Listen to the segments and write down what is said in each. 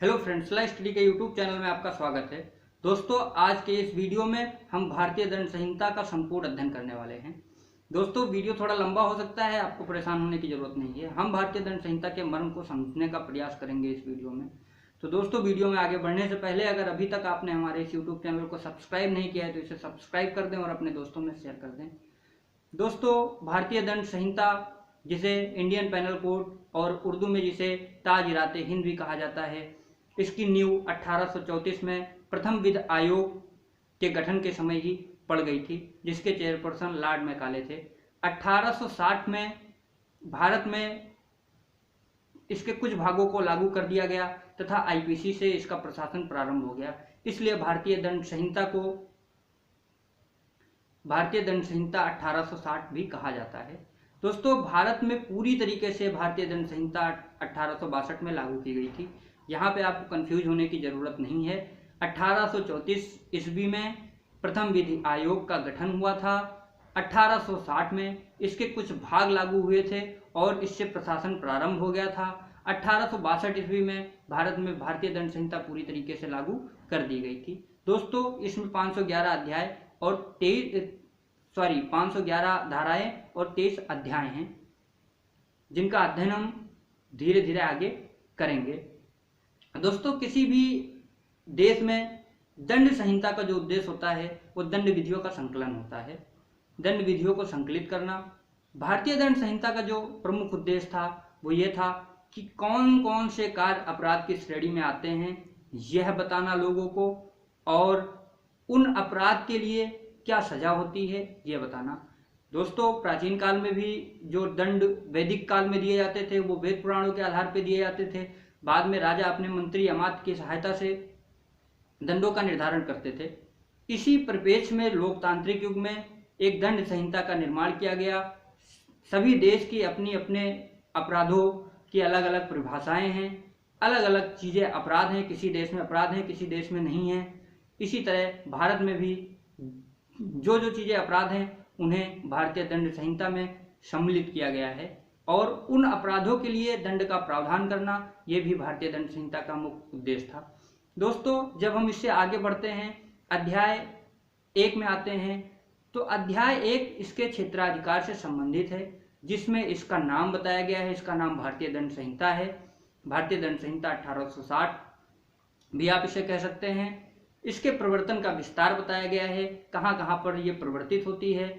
Hello friends, ला study के YouTube channel में आपका स्वागत है। दोस्तों, आज के इस वीडियो में हम भारतीय दंड संहिता का संपूर्ण अध्ययन करने वाले हैं। दोस्तों, वीडियो थोड़ा लंबा हो सकता है, आपको परेशान होने की जरूरत नहीं है। हम भारतीय दंड संहिता के मर्म को समझने का प्रयास करेंगे इस वीडियो में। तो दोस्तों, वीडियो में आगे बढ़ने से पहले अगर अभी तक आपने हमारे इस यूट्यूब चैनल को सब्सक्राइब नहीं किया है तो इसे सब्सक्राइब कर दें और अपने दोस्तों में शेयर कर दें। दोस्तों, भारतीय दंड संहिता, जिसे इंडियन पेनल कोड और उर्दू में जिसे ताज-ए हिंद भी कहा जाता है, इसकी नींव 1834 में प्रथम विधि आयोग के गठन के समय ही पड़ गई थी, जिसके चेयरपर्सन लॉर्ड मैकाले थे। 1860 में भारत में इसके कुछ भागों को लागू कर दिया गया तथा आईपीसी से इसका प्रशासन प्रारंभ हो गया। इसलिए भारतीय दंड संहिता को भारतीय दंड संहिता 1860 भी कहा जाता है। दोस्तों, भारत में पूरी तरीके से भारतीय दंड संहिता 1862 में लागू की गई थी। यहाँ पे आपको कंफ्यूज होने की जरूरत नहीं है। 1834 ईस्वी में प्रथम विधि आयोग का गठन हुआ था। 1860 में इसके कुछ भाग लागू हुए थे और इससे प्रशासन प्रारंभ हो गया था। 1862 ईस्वी में भारत में भारतीय दंड संहिता पूरी तरीके से लागू कर दी गई थी। दोस्तों, इसमें 511 अध्याय और 511 धाराएं और 23 अध्याय हैं, जिनका अध्ययन हम धीरे धीरे आगे करेंगे। दोस्तों, किसी भी देश में दंड संहिता का जो उद्देश्य होता है वो दंड विधियों का संकलन होता है, दंड विधियों को संकलित करना। भारतीय दंड संहिता का जो प्रमुख उद्देश्य था वो ये था कि कौन कौन से कार्य अपराध की श्रेणी में आते हैं यह बताना लोगों को, और उन अपराध के लिए क्या सजा होती है यह बताना। दोस्तों, प्राचीन काल में भी जो दंड वैदिक काल में दिए जाते थे वो वेद पुराणों के आधार पर दिए जाते थे। बाद में राजा अपने मंत्री अमात्य की सहायता से दंडों का निर्धारण करते थे। इसी परिप्रेक्ष्य में लोकतांत्रिक युग में एक दंड संहिता का निर्माण किया गया। सभी देश की अपनी अपने अपराधों की अलग अलग परिभाषाएं हैं, अलग अलग चीज़ें अपराध हैं। किसी देश में अपराध हैं, किसी देश में नहीं है। इसी तरह भारत में भी जो जो चीज़ें अपराध हैं उन्हें भारतीय दंड संहिता में सम्मिलित किया गया है, और उन अपराधों के लिए दंड का प्रावधान करना ये भी भारतीय दंड संहिता का मुख्य उद्देश्य था। दोस्तों, जब हम इससे आगे बढ़ते हैं, अध्याय 1 में आते हैं, तो अध्याय 1 इसके क्षेत्राधिकार से संबंधित है, जिसमें इसका नाम बताया गया है। इसका नाम भारतीय दंड संहिता है। भारतीय दंड संहिता 1860 भी आप इसे कह सकते हैं। इसके प्रवर्तन का विस्तार बताया गया है, कहाँ कहाँ पर यह प्रवर्तित होती है।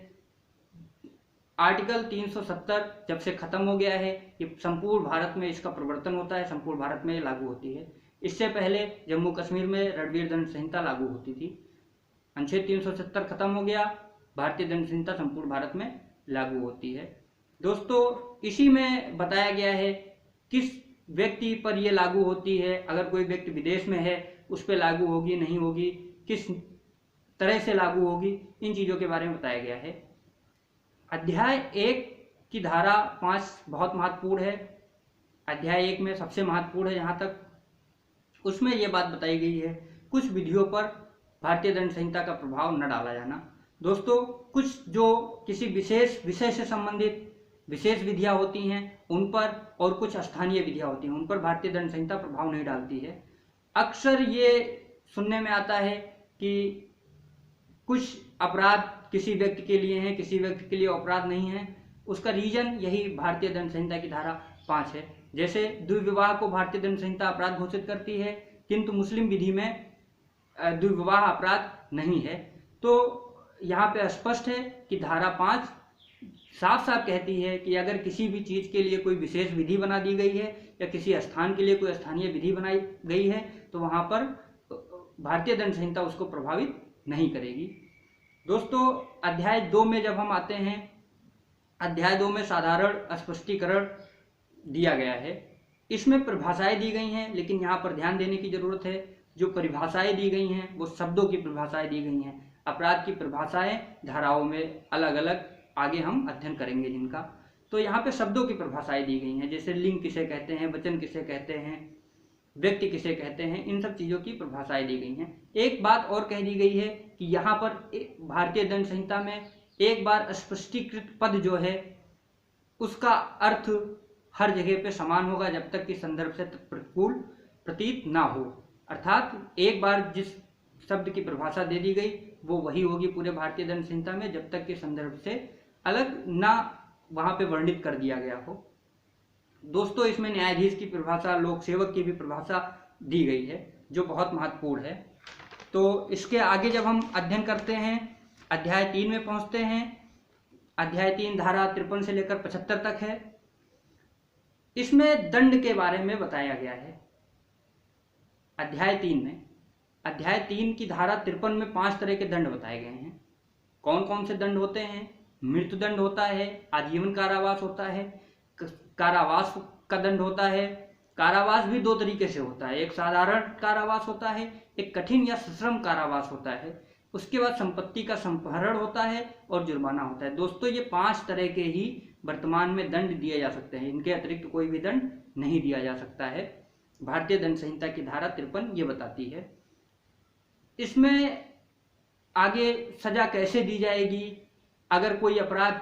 आर्टिकल 370 जब से खत्म हो गया है, ये संपूर्ण भारत में इसका प्रवर्तन होता है, संपूर्ण भारत में ये लागू होती है। इससे पहले जम्मू कश्मीर में रणवीर दंड संहिता लागू होती थी। अनुच्छेद 370 खत्म हो गया, भारतीय दंड संहिता संपूर्ण भारत में लागू होती है। दोस्तों, इसी में बताया गया है किस व्यक्ति पर यह लागू होती है। अगर कोई व्यक्ति विदेश में है उस पर लागू होगी नहीं होगी, किस तरह से लागू होगी, इन चीज़ों के बारे में बताया गया है। अध्याय 1 की धारा 5 बहुत महत्वपूर्ण है। अध्याय 1 में सबसे महत्वपूर्ण है जहाँ तक, उसमें यह बात बताई गई है कुछ विधियों पर भारतीय दंड संहिता का प्रभाव न डाला जाना। दोस्तों, कुछ जो किसी विशेष विषय से संबंधित विशेष विधियाँ होती हैं उन पर, और कुछ स्थानीय विधियाँ होती हैं उन पर भारतीय दंड संहिता प्रभाव नहीं डालती है। अक्सर ये सुनने में आता है कि कुछ अपराध किसी व्यक्ति के लिए हैं, किसी व्यक्ति के लिए अपराध नहीं है। उसका रीजन यही भारतीय दंड संहिता की धारा 5 है। जैसे द्विविवाह को भारतीय दंड संहिता अपराध घोषित करती है, किंतु मुस्लिम विधि में द्विविवाह अपराध नहीं है। तो यहाँ पे स्पष्ट है कि धारा 5 साफ साफ कहती है कि अगर किसी भी चीज़ के लिए कोई विशेष विधि बना दी गई है या किसी स्थान के लिए कोई स्थानीय विधि बनाई गई है तो वहाँ पर भारतीय दंड संहिता उसको प्रभावित नहीं करेगी। दोस्तों, अध्याय 2 में जब हम आते हैं, अध्याय 2 में साधारण स्पष्टीकरण दिया गया है। इसमें परिभाषाएं दी गई हैं, लेकिन यहाँ पर ध्यान देने की जरूरत है, जो परिभाषाएं दी गई हैं वो शब्दों की परिभाषाएं दी गई हैं। अपराध की परिभाषाएं धाराओं में अलग अलग आगे हम अध्ययन करेंगे जिनका। तो यहाँ पे शब्दों की परिभाषाएं दी गई हैं, जैसे लिंग किसे कहते हैं, वचन किसे कहते हैं, व्यक्ति किसे कहते हैं, इन सब चीज़ों की परिभाषाएं दी गई हैं। एक बात और कह दी गई है कि यहाँ पर भारतीय दंड संहिता में एक बार स्पष्टीकृत पद जो है उसका अर्थ हर जगह पे समान होगा जब तक कि संदर्भ से प्रतिकूल प्रतीत ना हो। अर्थात एक बार जिस शब्द की परिभाषा दे दी गई वो वही होगी पूरे भारतीय दंड संहिता में, जब तक कि संदर्भ से अलग ना वहां पे वर्णित कर दिया गया हो। दोस्तों, इसमें न्यायाधीश की परिभाषा, लोक सेवक की भी परिभाषा दी गई है, जो बहुत महत्वपूर्ण है। तो इसके आगे जब हम अध्ययन करते हैं, अध्याय 3 में पहुंचते हैं। अध्याय 3 धारा 53 से लेकर 75 तक है। इसमें दंड के बारे में बताया गया है। अध्याय 3 की धारा 53 में 5 तरह के दंड बताए गए हैं। कौन कौन से दंड होते हैं? मृत्यु दंड होता है, आजीवन कारावास होता है, कारावास का दंड होता है। कारावास भी 2 तरीके से होता है, एक साधारण कारावास होता है, एक कठिन या सश्रम कारावास होता है। उसके बाद संपत्ति का संहरण होता है और जुर्माना होता है। दोस्तों, ये 5 तरह के ही वर्तमान में दंड दिए जा सकते हैं, इनके अतिरिक्त कोई भी दंड नहीं दिया जा सकता है। भारतीय दंड संहिता की धारा 53 ये बताती है। इसमें आगे सजा कैसे दी जाएगी, अगर कोई अपराध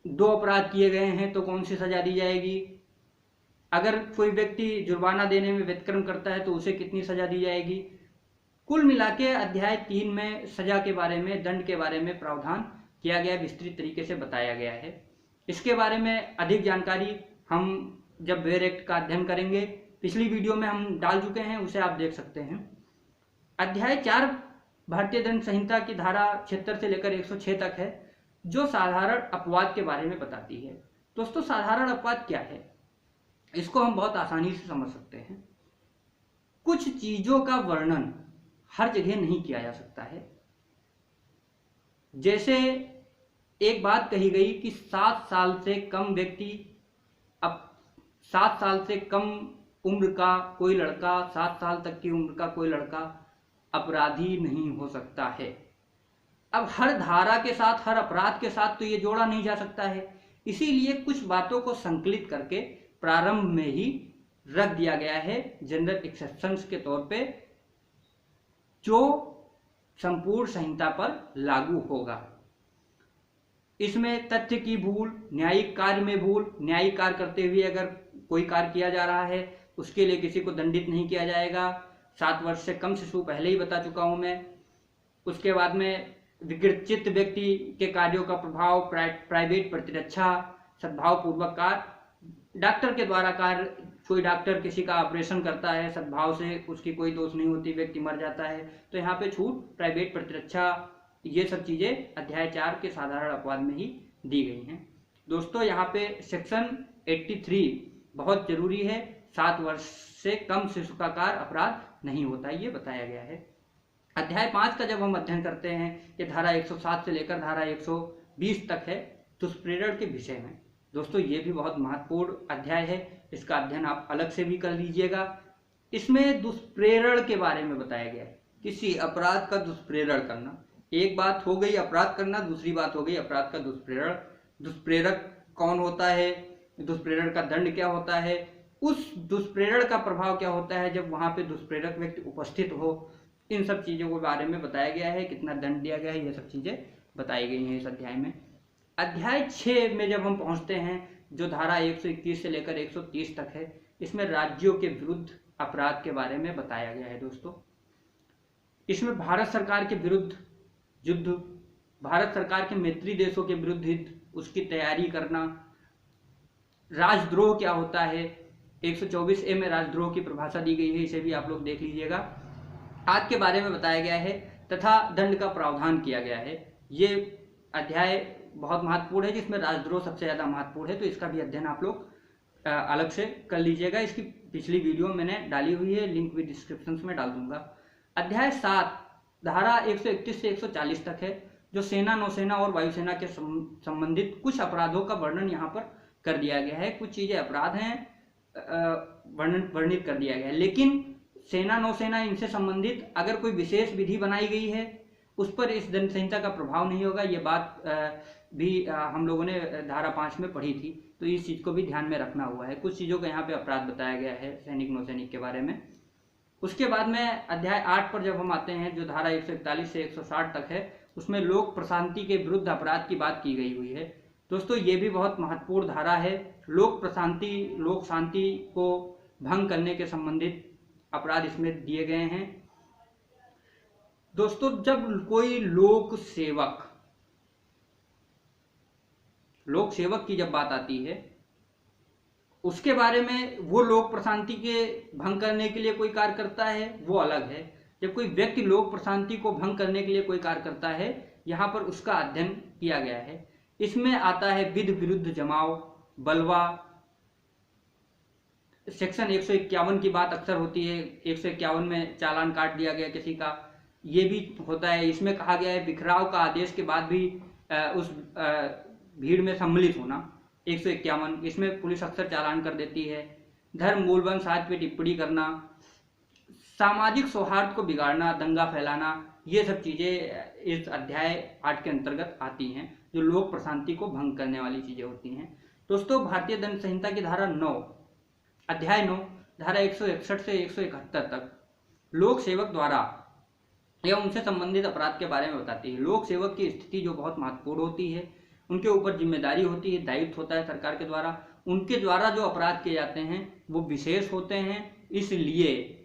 2 अपराध किए गए हैं तो कौन सी सजा दी जाएगी, अगर कोई व्यक्ति जुर्माना देने में व्यतिक्रम करता है तो उसे कितनी सजा दी जाएगी। कुल मिला के अध्याय 3 में सजा के बारे में, दंड के बारे में प्रावधान किया गया, विस्तृत तरीके से बताया गया है। इसके बारे में अधिक जानकारी हम जब वेयर एक्ट का अध्ययन करेंगे, पिछली वीडियो में हम डाल चुके हैं, उसे आप देख सकते हैं। अध्याय 4 भारतीय दंड संहिता की धारा 76 से लेकर 106 तक है, जो साधारण अपवाद के बारे में बताती है। दोस्तों, साधारण अपवाद क्या है, इसको हम बहुत आसानी से समझ सकते हैं। कुछ चीजों का वर्णन हर जगह नहीं किया जा सकता है। जैसे एक बात कही गई कि 7 साल से कम व्यक्ति, अब 7 साल से कम उम्र का कोई लड़का, 7 साल तक की उम्र का कोई लड़का अपराधी नहीं हो सकता है। अब हर धारा के साथ, हर अपराध के साथ तो ये जोड़ा नहीं जा सकता है, इसीलिए कुछ बातों को संकलित करके प्रारंभ में ही रख दिया गया है जनरल एक्सेप्शंस के तौर पे, जो संपूर्ण संहिता पर लागू होगा। इसमें तथ्य की भूल, न्यायिक कार्य में भूल, न्यायिक कार्य करते हुए अगर कोई कार्य किया जा रहा है उसके लिए किसी को दंडित नहीं किया जाएगा। 7 वर्ष से कम शिशु पहले ही बता चुका हूं मैं। उसके बाद में विकृत व्यक्ति के कार्यों का प्रभाव, प्राइवेट प्रतिरक्षा, सद्भाव पूर्वक कार्य, डॉक्टर के द्वारा कार्य, कोई डॉक्टर किसी का ऑपरेशन करता है सद्भाव से, उसकी कोई दोष नहीं होती, व्यक्ति मर जाता है तो यहाँ पे छूट, प्राइवेट प्रतिरक्षा, ये सब चीजें अध्याय 4 के साधारण अपवाद में ही दी गई हैं। दोस्तों, यहाँ पे सेक्शन 83 बहुत जरूरी है। 7 वर्ष से कम शिशु का कार्य अपराध नहीं होता, ये बताया गया है। अध्याय 5 का जब हम अध्ययन करते हैं, ये धारा 107 से लेकर धारा 120 तक है, दुष्प्रेरण के विषय में। दोस्तों, ये भी बहुत महत्वपूर्ण अध्याय है, इसका अध्ययन आप अलग से भी कर लीजिएगा। इसमें दुष्प्रेरण के बारे में बताया गया है, किसी अपराध का दुष्प्रेरण करना। एक बात हो गई अपराध करना, दूसरी बात हो गई अपराध का दुष्प्रेरण। दुष्प्रेरक कौन होता है, दुष्प्रेरण का दंड क्या होता है, उस दुष्प्रेरण का प्रभाव क्या होता है जब वहां पे दुष्प्रेरक व्यक्ति उपस्थित हो, इन सब चीजों के बारे में बताया गया है। कितना दंड दिया गया है, ये सब चीजें बताई गई हैं इस अध्याय में। अध्याय 6 में जब हम पहुंचते हैं, जो धारा 121 से लेकर 130 तक है, इसमें राज्यों के विरुद्ध अपराध के बारे में बताया गया है। दोस्तों, इसमें भारत सरकार के विरुद्ध युद्ध, भारत सरकार के मित्री देशों के विरुद्ध युद्ध, उसकी तैयारी करना, राजद्रोह क्या होता है, 124A में राजद्रोह की परिभाषा दी गई है, इसे भी आप लोग देख लीजिएगा, आदि के बारे में बताया गया है तथा दंड का प्रावधान किया गया है। ये अध्याय बहुत महत्वपूर्ण है, जिसमें राजद्रोह सबसे ज्यादा महत्वपूर्ण है, तो इसका भी अध्ययन आप लोग अलग से कर लीजिएगा। इसकी पिछली वीडियो मैंने डाली हुई है, लिंक भी डिस्क्रिप्शन में डाल दूंगा। अध्याय 7 धारा 131 से 140 तक है, जो सेना, नौसेना और वायुसेना के संबंधित कुछ अपराधों का वर्णन यहाँ पर कर दिया गया है। कुछ चीजें अपराध हैं, वर्णित कर दिया गया है, लेकिन सेना, नौसेना, इनसे संबंधित अगर कोई विशेष विधि बनाई गई है उस पर इस दंड संहिता का प्रभाव नहीं होगा। ये बात भी हम लोगों ने धारा 5 में पढ़ी थी, तो इस चीज को भी ध्यान में रखना हुआ है। कुछ चीजों का यहाँ पे अपराध बताया गया है सैनिक, नौसैनिक के बारे में। उसके बाद में अध्याय 8 पर जब हम आते हैं, जो धारा 141 से 160 तक है, उसमें लोक प्रशांति के विरुद्ध अपराध की बात की गई हुई है। दोस्तों, ये भी बहुत महत्वपूर्ण धारा है। लोक प्रशांति, लोक शांति को भंग करने के संबंधित अपराध इसमें दिए गए हैं। दोस्तों, जब कोई लोक सेवक की जब बात आती है, उसके बारे में वो लोक प्रशांति के भंग करने के लिए कोई कार्य करता है वो अलग है। जब कोई व्यक्ति लोक प्रशांति को भंग करने के लिए कोई कार्य करता है, यहाँ पर उसका अध्ययन किया गया है। इसमें आता है विधि विरुद्ध जमाव, बलवा। सेक्शन 151 की बात अक्सर होती है, 151 में चालान काट दिया गया किसी का, ये भी होता है। इसमें कहा गया है बिखराव का आदेश के बाद भी उस भीड़ में सम्मिलित होना, 151। इसमें पुलिस अक्सर चालान कर देती है। धर्म मूलवंश आदि पे टिप्पणी करना, सामाजिक सौहार्द को बिगाड़ना, दंगा फैलाना, ये सब चीजें इस अध्याय 8 के अंतर्गत आती हैं, जो लोक प्रशांति को भंग करने वाली चीजें होती हैं। दोस्तों, भारतीय दंड संहिता की धारा 9, अध्याय 9, धारा 161 से 171 तक लोक सेवक द्वारा या उनसे संबंधित अपराध के बारे में बताती है। लोक सेवक की स्थिति जो बहुत महत्वपूर्ण होती है, उनके ऊपर जिम्मेदारी होती है, दायित्व होता है सरकार के द्वारा। उनके द्वारा जो अपराध किए जाते हैं वो विशेष होते हैं, इसलिए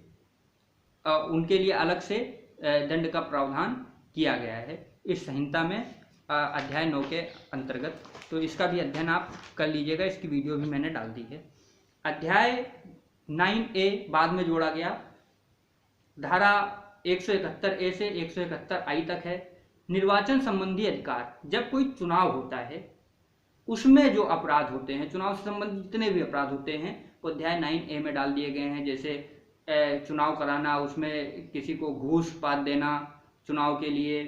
उनके लिए अलग से दंड का प्रावधान किया गया है इस संहिता में, अध्याय 9 के अंतर्गत। तो इसका भी अध्ययन आप कर लीजिएगा, इसकी वीडियो भी मैंने डाल दी है। अध्याय 9A बाद में जोड़ा गया, धारा 171A से 171I तक है। निर्वाचन संबंधी अधिकार। जब कोई चुनाव होता है उसमें जो अपराध होते हैं, चुनाव से संबंधित जितने भी अपराध होते हैं वो अध्याय 9A में डाल दिए गए हैं। जैसे चुनाव कराना, उसमें किसी को घूस पात देना चुनाव के लिए,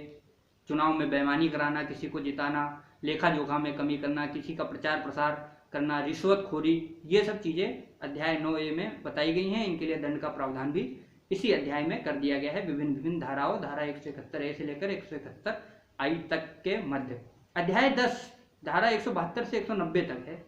चुनाव में बेईमानी कराना, किसी को जिताना, लेखा जोखा में कमी करना, किसी का प्रचार प्रसार करना, रिश्वतखोरी, ये सब चीजें अध्याय 9A में बताई गई हैं। इनके लिए दंड का प्रावधान भी इसी अध्याय में कर दिया गया है, विभिन्न विभिन्न धाराओं, धारा 171A से लेकर 171I तक के मध्य। अध्याय 10 धारा 172 से 190 तक है।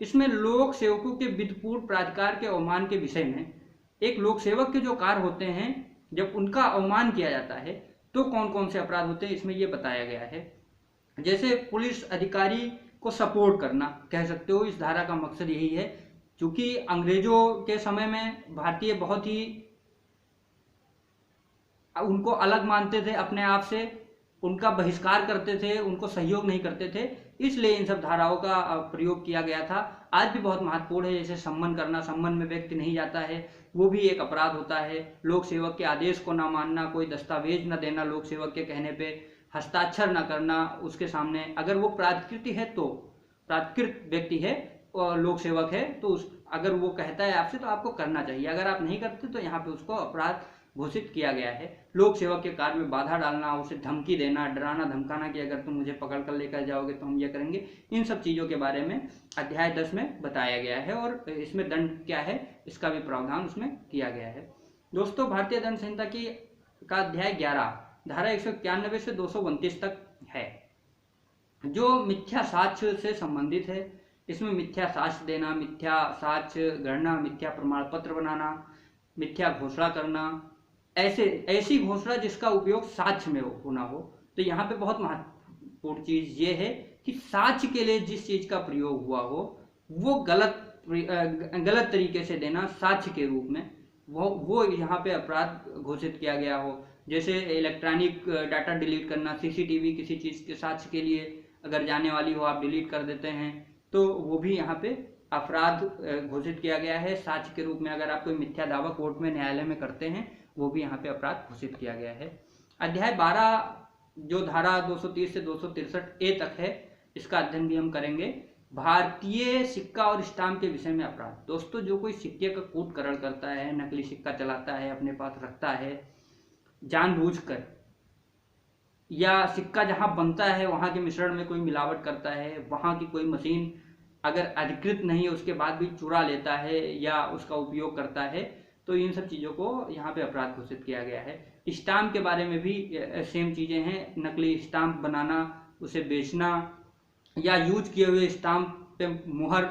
इसमें लोक सेवकों के विधिपूर्ण प्राधिकार के अवमान के विषय में, एक लोक सेवक के जो कार्य होते हैं जब उनका अवमान किया जाता है तो कौन कौन से अपराध होते हैं, इसमें ये बताया गया है। जैसे पुलिस अधिकारी को सपोर्ट करना, कह सकते हो इस धारा का मकसद यही है। क्योंकि अंग्रेजों के समय में भारतीय बहुत ही उनको अलग मानते थे अपने आप से, उनका बहिष्कार करते थे, उनको सहयोग नहीं करते थे, इसलिए इन सब धाराओं का प्रयोग किया गया था। आज भी बहुत महत्वपूर्ण है। जैसे सम्मन करना, सम्मन में व्यक्ति नहीं जाता है, वो भी एक अपराध होता है। लोक सेवक के आदेश को ना मानना, कोई दस्तावेज न देना, लोक सेवक के कहने पे हस्ताक्षर न करना उसके सामने, अगर वो प्राधिकृत है तो, प्राधिकृत व्यक्ति है और लोक सेवक है तो अगर वो कहता है आपसे तो आपको करना चाहिए, अगर आप नहीं करते तो यहाँ पे उसको अपराध घोषित किया गया है। लोक सेवक के कार्य में बाधा डालना, उसे धमकी देना, डराना धमकाना कि अगर तुम मुझे पकड़ कर लेकर जाओगे तो हम ये करेंगे, इन सब चीज़ों के बारे में अध्याय 10 में बताया गया है और इसमें दंड क्या है इसका भी प्रावधान उसमें किया गया है। दोस्तों, भारतीय दंड संहिता का अध्याय 11 धारा 191 से 229 तक है, जो मिथ्या साक्ष्य से संबंधित है। इसमें मिथ्या साक्ष्य देना, मिथ्या साक्ष्य गणना, मिथ्या प्रमाण पत्र बनाना, मिथ्या घोषणा करना, ऐसी घोषणा जिसका उपयोग साक्ष्य में होना हो। तो यहाँ पे बहुत महत्वपूर्ण चीज ये है कि साक्ष्य के लिए जिस चीज का प्रयोग हुआ हो वो गलत तरीके से देना साक्ष्य के रूप में, वो यहाँ पे अपराध घोषित किया गया हो। जैसे इलेक्ट्रॉनिक डाटा डिलीट करना, सीसीटीवी किसी चीज के साक्ष्य के लिए अगर जाने वाली हो आप डिलीट कर देते हैं तो वो भी यहाँ पे अपराध घोषित किया गया है साक्ष्य के रूप में। अगर आप कोई मिथ्या दावा कोर्ट में न्यायालय में करते हैं वो भी यहाँ पे अपराध घोषित किया गया है। अध्याय 12 जो धारा 230 से 263A तक है, इसका अध्ययन भी हम करेंगे। भारतीय सिक्का और स्टाम्प के विषय में अपराध। दोस्तों, जो कोई सिक्के का कूटकरण करता है, नकली सिक्का चलाता है, अपने पास रखता है जानबूझकर, या सिक्का जहां बनता है वहां के मिश्रण में कोई मिलावट करता है, वहां की कोई मशीन अगर अधिकृत नहीं है उसके बाद भी चुरा लेता है या उसका उपयोग करता है, तो इन सब चीज़ों को यहाँ पे अपराध घोषित किया गया है। स्टाम्प के बारे में भी सेम चीज़ें हैं, नकली स्टाम्प बनाना, उसे बेचना, या यूज किए हुए स्टाम्प पे मुहर,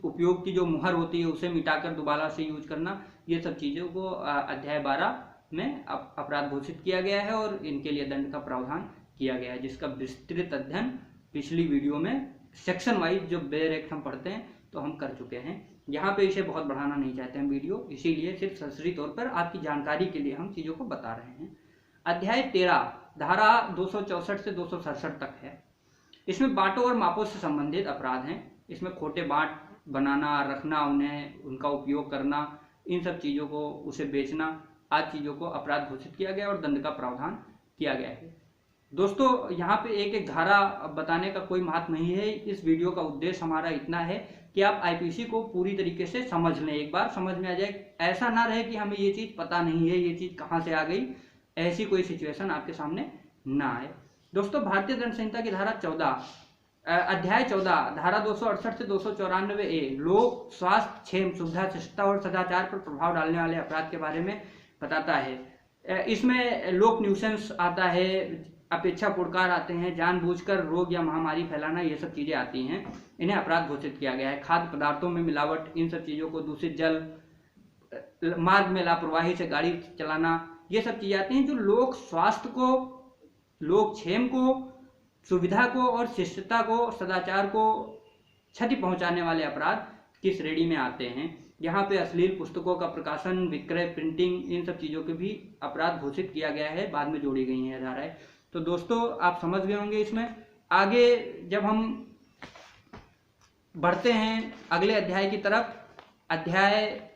उपयोग की जो मुहर होती है उसे मिटाकर दोबारा से यूज करना, ये सब चीज़ों को अध्याय 12 में अपराध घोषित किया गया है और इनके लिए दंड का प्रावधान किया गया है, जिसका विस्तृत अध्ययन पिछली वीडियो में सेक्शन वाइज जो बेयर एक्ट हम पढ़ते हैं तो हम कर चुके हैं। यहाँ पे इसे बहुत बढ़ाना नहीं चाहते हैं वीडियो, इसीलिए सिर्फ सरसरी तौर पर आपकी जानकारी के लिए हम चीज़ों को बता रहे हैं। अध्याय 13 धारा 264 से 267 तक है। इसमें बांटों और मापों से संबंधित अपराध हैं। इसमें खोटे बाट बनाना, रखना, उन्हें उनका उपयोग करना, इन सब चीज़ों को, उसे बेचना आदि चीज़ों को अपराध घोषित किया गया और दंड का प्रावधान किया गया है। दोस्तों यहाँ पे एक एक धारा बताने का कोई महत्व नहीं है। इस वीडियो का उद्देश्य हमारा इतना है कि आप आईपीसी को पूरी तरीके से समझ लें, एक बार समझ में आ जाए। ऐसा ना रहे कि हमें ये चीज़ पता नहीं है, ये चीज़ कहाँ से आ गई, ऐसी कोई सिचुएशन आपके सामने ना आए। दोस्तों भारतीय दंड संहिता की धारा 14 अध्याय 14 धारा 268 से 294A लोक स्वास्थ्य, क्षेम, सुविधा, शिष्टता और सदाचार पर प्रभाव डालने वाले अपराध के बारे में बताता है। इसमें लोक न्यूसेंस आता है, अपेक्षा पुरकार आते हैं, जानबूझकर रोग या महामारी फैलाना, ये सब चीज़ें आती हैं, इन्हें अपराध घोषित किया गया है। खाद्य पदार्थों में मिलावट, इन सब चीज़ों को, दूषित जल, मार्ग में लापरवाही से गाड़ी चलाना, ये सब चीज़ें आती हैं जो लोक स्वास्थ्य को, लोक क्षेम को, सुविधा को और शिष्टता को, सदाचार को क्षति पहुंचाने वाले अपराध की श्रेणी में आते हैं। यहाँ पे अश्लील पुस्तकों का प्रकाशन, विक्रय, प्रिंटिंग, इन सब चीज़ों के भी अपराध घोषित किया गया है, बाद में जोड़ी गई हैं धाराएं। तो दोस्तों आप समझ गए होंगे। इसमें आगे जब हम बढ़ते हैं अगले अध्याय की तरफ, अध्याय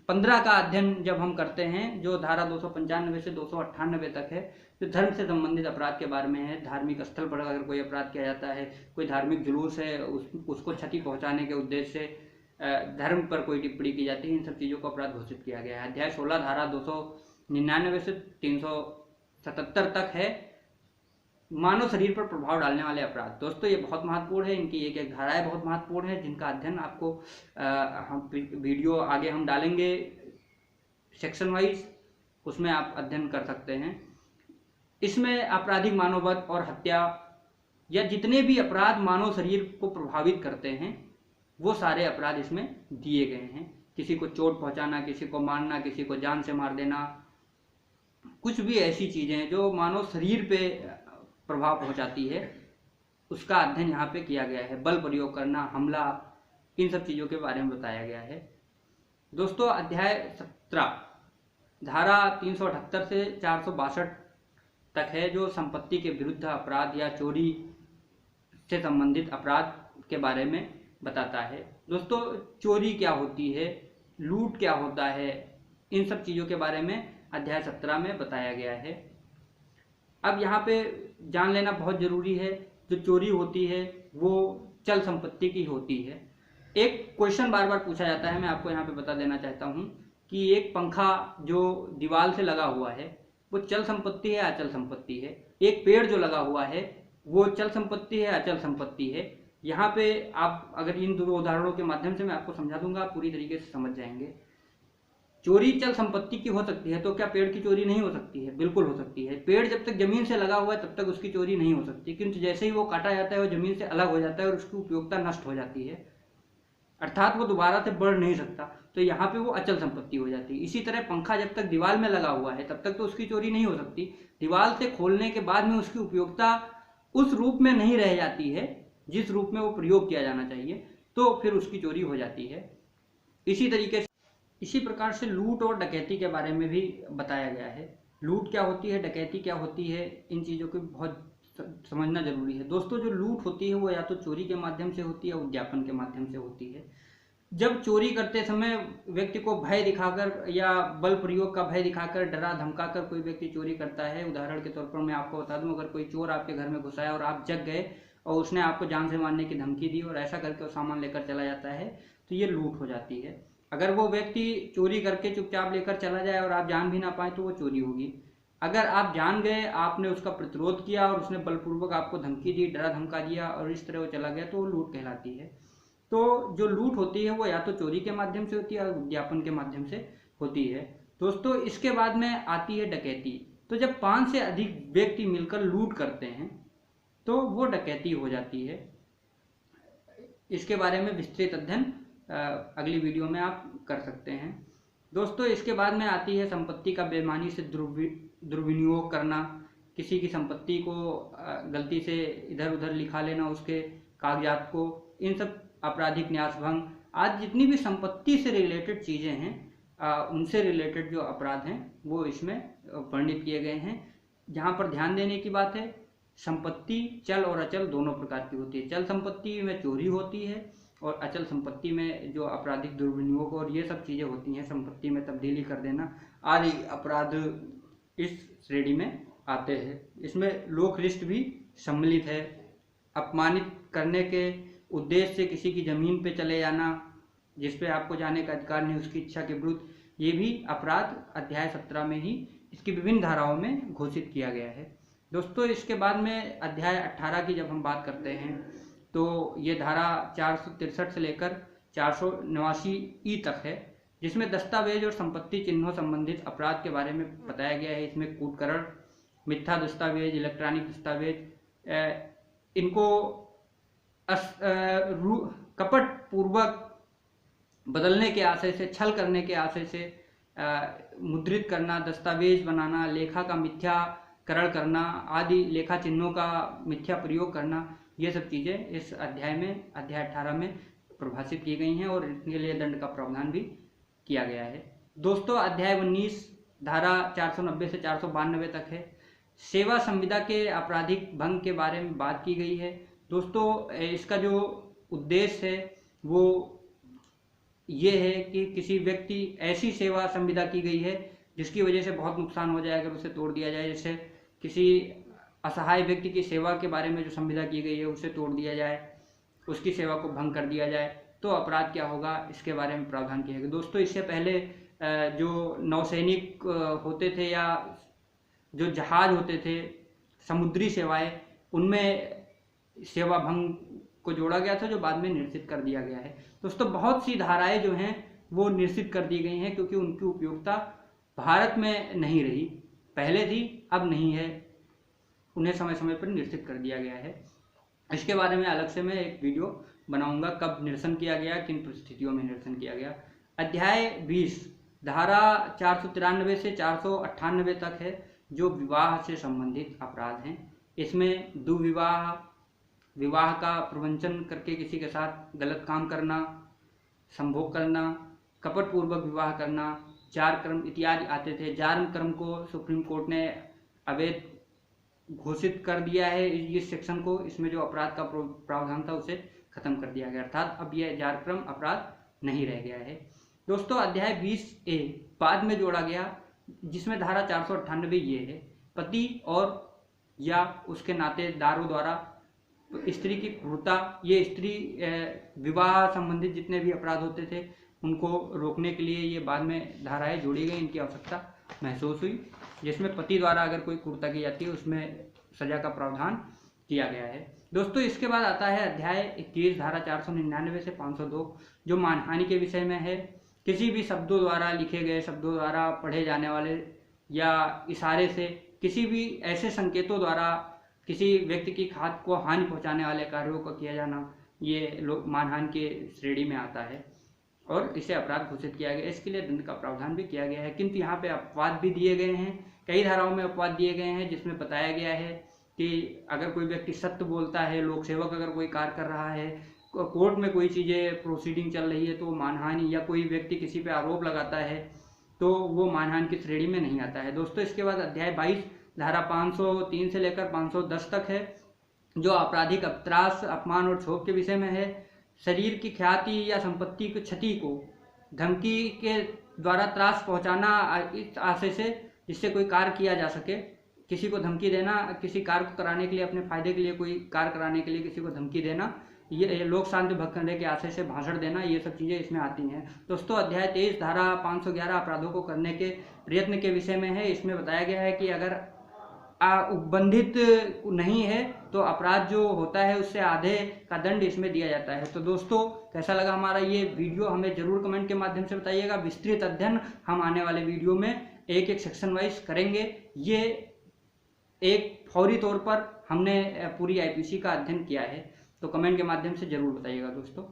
15 का अध्ययन जब हम करते हैं, जो धारा 295 से 298 तक है, जो धर्म से संबंधित अपराध के बारे में है। धार्मिक स्थल पर अगर कोई अपराध किया जाता है, कोई धार्मिक जुलूस है, उसको क्षति पहुंचाने के उद्देश्य से धर्म पर कोई टिप्पणी की जाती है, इन सब चीज़ों को अपराध घोषित किया गया है। अध्याय 16 धारा 299 से 377 तक है मानव शरीर पर प्रभाव डालने वाले अपराध। दोस्तों ये बहुत महत्वपूर्ण है, इनकी एक एक धाराएं बहुत महत्वपूर्ण है, जिनका अध्ययन आपको हम वीडियो आगे हम डालेंगे सेक्शन वाइज, उसमें आप अध्ययन कर सकते हैं। इसमें आपराधिक मानववध और हत्या या जितने भी अपराध मानव शरीर को प्रभावित करते हैं, वो सारे अपराध इसमें दिए गए हैं। किसी को चोट पहुंचाना, किसी को मारना, किसी को जान से मार देना, कुछ भी ऐसी चीजें जो मानव शरीर पे प्रभाव पहुंचाती है, उसका अध्ययन यहाँ पे किया गया है। बल प्रयोग करना, हमला, इन सब चीज़ों के बारे में बताया गया है। दोस्तों अध्याय 17 धारा 378 से 462 तक है, जो संपत्ति के विरुद्ध अपराध या चोरी से संबंधित अपराध के बारे में बताता है। दोस्तों चोरी क्या होती है, लूट क्या होता है, इन सब चीज़ों के बारे में अध्याय 17 में बताया गया है। अब यहाँ पे जान लेना बहुत ज़रूरी है, जो चोरी होती है वो चल संपत्ति की होती है। एक क्वेश्चन बार बार पूछा जाता है, मैं आपको यहाँ पे बता देना चाहता हूँ कि एक पंखा जो दीवार से लगा हुआ है वो चल संपत्ति है, अचल संपत्ति है। एक पेड़ जो लगा हुआ है वो चल संपत्ति है, अचल संपत्ति है। यहाँ पे आप अगर इन दो उदाहरणों के माध्यम से मैं आपको समझा दूंगा, आप पूरी तरीके से समझ जाएंगे। चोरी चल संपत्ति की हो सकती है, तो क्या पेड़ की चोरी नहीं हो सकती है? बिल्कुल हो सकती है। पेड़ जब तक जमीन से लगा हुआ है तब तक उसकी चोरी नहीं हो सकती, किंतु जैसे ही वो काटा जाता है वो जमीन से अलग हो जाता है और उसकी उपयोगिता नष्ट हो जाती है, अर्थात वो दोबारा से बढ़ नहीं सकता, तो यहाँ पे वो अचल संपत्ति हो जाती है। इसी तरह पंखा जब तक दीवार में लगा हुआ है तब तक तो उसकी चोरी नहीं हो सकती, दीवार से खोलने के बाद में उसकी उपयोगिता उस रूप में नहीं रह जाती है जिस रूप में वो प्रयोग किया जाना चाहिए, तो फिर उसकी चोरी हो जाती है। इसी तरीके से, इसी प्रकार से लूट और डकैती के बारे में भी बताया गया है। लूट क्या होती है, डकैती क्या होती है, इन चीज़ों को बहुत समझना जरूरी है। दोस्तों जो लूट होती है वो या तो चोरी के माध्यम से होती है या उद्यापन के माध्यम से होती है। जब चोरी करते समय व्यक्ति को भय दिखाकर या बल प्रयोग का भय दिखाकर, डरा धमकाकर कोई व्यक्ति चोरी करता है, उदाहरण के तौर पर मैं आपको बता दूं, अगर कोई चोर आपके घर में घुसा है और आप जग गए और उसने आपको जान से मारने की धमकी दी और ऐसा करके वो सामान लेकर चला जाता है, तो ये लूट हो जाती है। अगर वो व्यक्ति चोरी करके चुपचाप लेकर चला जाए और आप जान भी ना पाए तो वो चोरी होगी। अगर आप जान गए, आपने उसका प्रतिरोध किया और उसने बलपूर्वक आपको धमकी दी, डरा धमका दिया और इस तरह वो चला गया, तो वो लूट कहलाती है। तो जो लूट होती है वो या तो चोरी के माध्यम से होती है या उद्यापन के माध्यम से होती है। दोस्तों इसके बाद में आती है डकैती। तो जब 5 से अधिक व्यक्ति मिलकर लूट करते हैं तो वो डकैती हो जाती है। इसके बारे में विस्तृत अध्ययन अगली वीडियो में आप कर सकते हैं। दोस्तों इसके बाद में आती है संपत्ति का बेईमानी से दुर्विनियोग करना, किसी की संपत्ति को गलती से इधर उधर लिखा लेना, उसके कागजात को, इन सब आपराधिक न्यास भंग आज जितनी भी संपत्ति से रिलेटेड चीज़ें हैं उनसे रिलेटेड जो अपराध हैं वो इसमें वर्णित किए गए हैं। जहाँ पर ध्यान देने की बात है, संपत्ति चल और अचल दोनों प्रकार की होती है। चल संपत्ति में चोरी होती है और अचल संपत्ति में जो आपराधिक दुर्विनियोग और ये सब चीज़ें होती हैं, संपत्ति में तब्दीली कर देना आदि अपराध इस श्रेणी में आते हैं। इसमें लोकलिस्ट भी सम्मिलित है। अपमानित करने के उद्देश्य से किसी की ज़मीन पे चले जाना, जिस पे आपको जाने का अधिकार नहीं, उसकी इच्छा के विरुद्ध, ये भी अपराध अध्याय 17 में ही इसकी विभिन्न धाराओं में घोषित किया गया है। दोस्तों इसके बाद में अध्याय 18 की जब हम बात करते हैं तो ये धारा 463 से लेकर 489 तक है, जिसमें दस्तावेज और संपत्ति चिन्हों संबंधित अपराध के बारे में बताया गया है। इसमें कूटकरण, मिथ्या दस्तावेज, इलेक्ट्रॉनिक दस्तावेज, इनको कपट पूर्वक बदलने के आशय से, छल करने के आशय से मुद्रित करना, दस्तावेज बनाना, लेखा का मिथ्याकरण करना आदि, लेखा चिन्हों का मिथ्या प्रयोग करना, ये सब चीज़ें इस अध्याय में, अध्याय 18 में परिभाषित की गई हैं और इसके लिए दंड का प्रावधान भी किया गया है। दोस्तों अध्याय 19 धारा 490 से 492 तक है। सेवा संविदा के आपराधिक भंग के बारे में बात की गई है। दोस्तों इसका जो उद्देश्य है वो ये है कि किसी व्यक्ति, ऐसी सेवा संविदा की गई है जिसकी वजह से बहुत नुकसान हो जाए अगर उसे तोड़ दिया जाए। जैसे किसी असहाय व्यक्ति की सेवा के बारे में जो संविदा की गई है उसे तोड़ दिया जाए, उसकी सेवा को भंग कर दिया जाए तो अपराध क्या होगा, इसके बारे में प्रावधान किया गया। दोस्तों इससे पहले जो नौसैनिक होते थे या जो जहाज होते थे, समुद्री सेवाएं, उनमें सेवा भंग को जोड़ा गया था जो बाद में निश्चित कर दिया गया है। दोस्तों बहुत सी धाराएं जो हैं वो निश्चित कर दी गई हैं क्योंकि उनकी उपयोगिता भारत में नहीं रही, पहले थी अब नहीं है, उन्हें समय समय पर निश्चित कर दिया गया है। इसके बारे में अलग से मैं एक वीडियो बनाऊंगा, कब निरसन किया गया, किन परिस्थितियों में निरसन किया गया। अध्याय 20 धारा 493 से 498 तक है जो विवाह से संबंधित अपराध हैं। इसमें दुर्विवाह, विवाह का प्रवंचन करके किसी के साथ गलत काम करना, संभोग करना, कपट पूर्वक विवाह करना, जार कर्म इत्यादि आते थे। जार कर्म को सुप्रीम कोर्ट ने अवैध घोषित कर दिया है इस सेक्शन को। इसमें जो अपराध का प्रावधान था उसे खत्म कर दिया गया, अर्थात अब यह जार कर्म अपराध नहीं रह गया है। दोस्तों अध्याय 20A बाद में जोड़ा गया जिसमें धारा 498 ये है, पति और या उसके नातेदारों द्वारा स्त्री की क्रूरता, ये स्त्री विवाह संबंधित जितने भी अपराध होते थे उनको रोकने के लिए ये बाद में धाराएं जोड़ी गई, इनकी आवश्यकता महसूस हुई। जिसमें पति द्वारा अगर कोई क्रूरता की जाती है उसमें सजा का प्रावधान किया गया है। दोस्तों इसके बाद आता है अध्याय 21 धारा 499 से 502 जो मानहानि के विषय में है। किसी भी शब्दों द्वारा, लिखे गए शब्दों द्वारा, पढ़े जाने वाले या इशारे से, किसी भी ऐसे संकेतों द्वारा किसी व्यक्ति की खाद को हानि पहुंचाने वाले कार्यों को किया जाना, ये मानहानि के श्रेणी में आता है और इसे अपराध घोषित किया गया। इसके लिए दंड का प्रावधान भी किया गया है, किंतु यहाँ पे अपवाद भी दिए गए हैं। कई धाराओं में अपवाद दिए गए हैं जिसमें बताया गया है कि अगर कोई व्यक्ति सत्य बोलता है, लोक सेवक अगर कोई कार्य कर रहा है, कोर्ट में कोई चीज़ें प्रोसीडिंग चल रही है तो मानहानि, या कोई व्यक्ति किसी पे आरोप लगाता है तो वो मानहानि की श्रेणी में नहीं आता है। दोस्तों इसके बाद अध्याय 22 धारा 503 से लेकर 510 तक है जो आपराधिक त्रास, अपमान और क्षोभ के विषय में है। शरीर की ख्याति या संपत्ति की क्षति को धमकी के द्वारा त्रास पहुंचाना इस आशय से जिससे कोई कार्य किया जा सके, किसी को धमकी देना, किसी कार्य को कराने के लिए, अपने फायदे के लिए कोई कार्य कराने के लिए किसी को धमकी देना, ये लोक शांति भंग करने के आशय से भाषण देना, ये सब चीज़ें इसमें आती हैं। दोस्तों अध्याय 23 धारा 511 अपराधों को करने के प्रयत्न के विषय में है। इसमें बताया गया है कि अगर उपबंधित नहीं है तो अपराध जो होता है उससे आधे का दंड इसमें दिया जाता है। तो दोस्तों कैसा लगा हमारा ये वीडियो, हमें जरूर कमेंट के माध्यम से बताइएगा। विस्तृत अध्ययन हम आने वाले वीडियो में एक एक सेक्शन वाइज करेंगे। ये एक फौरी तौर पर हमने पूरी आईपीसी का अध्ययन किया है, तो कमेंट के माध्यम से जरूर बताइएगा दोस्तों।